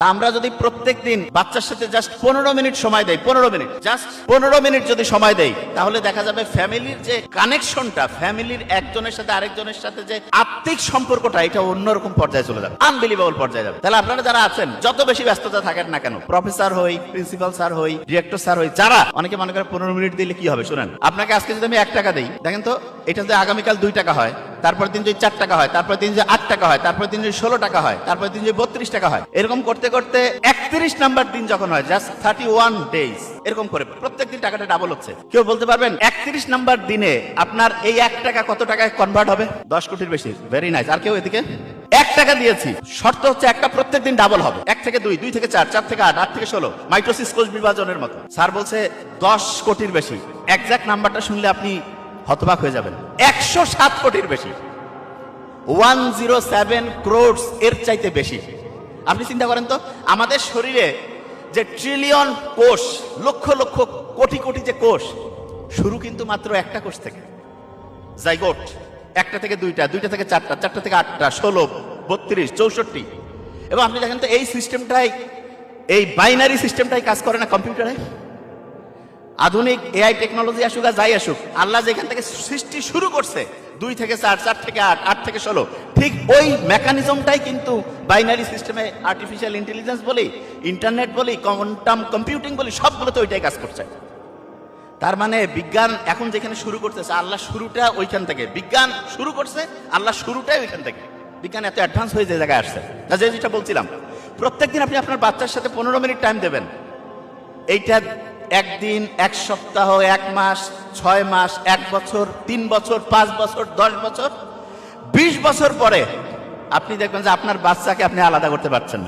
আমরা যদি প্রত্যেক দিন বাচ্চার সাথে জাস্ট 15 মিনিট সময় দেই, 15 মিনিট, জাস্ট 15 মিনিট যদি সময় দেই, তাহলে দেখা যাবে ফ্যামিলির যে কানেকশনটা, ফ্যামিলির একজনের সাথে আরেকজনের সাথে যে আত্মিক সম্পর্কটা, এটা অন্যরকম পর্যায়ে চলে যাবে, আনবিলিভেবল পর্যায়ে যাবে। তাহলে আপনারা যারা আছেন, যত বেশি ব্যস্ততা থাকেন না কেন, প্রফেসর হই, প্রিন্সিপাল স্যার হই, ডিরেক্টর স্যার হই, যারা, অনেকে মনে করে 15 মিনিট দিলে কি হবে, শুনেন, আপনাকে আজকে যদি আমি 1 টাকা দিই, দেখেন তো এটা যদি আগামীকাল 2 টাকা হয়, তারপর দিন যদি 4 টাকা হয়, তারপর দিন যদি 8 টাকা হয়, তারপর দিন যদি 16 টাকা হয়, তারপর দিন যদি 32 টাকা হয়, এরকম করতে করতে 31 নাম্বার দিন যখন হয়, জাস্ট 31 ডেজ, এরকম করে প্রত্যেকদিন টাকাটা ডাবল হচ্ছে। কেউ বলতে পারবেন 31 নাম্বার দিনে আপনার এই 1 টাকা কত টাকায় কনভার্ট হবে? 10 কোটির বেশি। Very nice. আর কেউ এদিকে 1 টাকা দিয়েছি, শর্ত হচ্ছে একটা প্রত্যেকদিন ডাবল হবে, 1 থেকে 2, 2 থেকে 4, 4 থেকে 8, 8 থেকে 16, মাইটোসিস কোষ বিভাজনের মতো। স্যার বলছে 10 কোটির বেশি। এক্সাক্ট নাম্বারটা শুনলে আপনি হতবাক হয়ে যাবেন। 107 কোটির বেশি, 107 crores এর চাইতে বেশি। আপনি চিন্তা করেন তো, আমাদের শরীরে যে ট্রিলিয়ন কোষ, লক্ষ লক্ষ কোটি কোটি যে কোষ, শুরু কিন্তু মাত্র একটা কোষ থেকে, জাইগোট, 1টা থেকে 2টা, 2টা থেকে 4টা, 4টা থেকে 8টা, 16, 32, 64। এবং আপনি দেখেন তো এই সিস্টেমটাই, এই বাইনারি সিস্টেমটাই কাজ করে না কম্পিউটারে। আধুনিক এআই টেকনোলজি আসুক আর যাই আসুক, আল্লাহ যেখান থেকে সৃষ্টি শুরু করছে, 2 থেকে 4, 4 থেকে 8, 8 থেকে 16, ঠিক ওই মেকানিজমটাই কিন্তু বাইনারি সিস্টেমে, আর্টিফিশিয়াল ইন্টেলিজেন্স বলি, ইন্টারনেট বলি, কোয়ান্টাম কম্পিউটিং বলি, সবগুলোতে ওইটাই কাজ করছে। তার মানে বিজ্ঞান এখন যেখানে শুরু করতেছে, আল্লাহ শুরুটা ওইখান থেকে, বিজ্ঞান শুরু করছে, আল্লাহ শুরুটাই ওইখান থেকে। বিজ্ঞান এত অ্যাডভান্স হয়ে যে জায়গায় আসছে। যেটা বলছিলাম, প্রত্যেকদিন আপনি আপনার বাচ্চার সাথে 15 মিনিট টাইম দেবেন। এইটা 1 দিন, 1 সপ্তাহ, 1 মাস, 6 মাস, 1 বছর, 3 বছর, 5 বছর, 10 বছর, 20 বছর পরে আপনি দেখবেন যে আপনার বাচ্চাকে আপনি আলাদা করতে পারছেন না।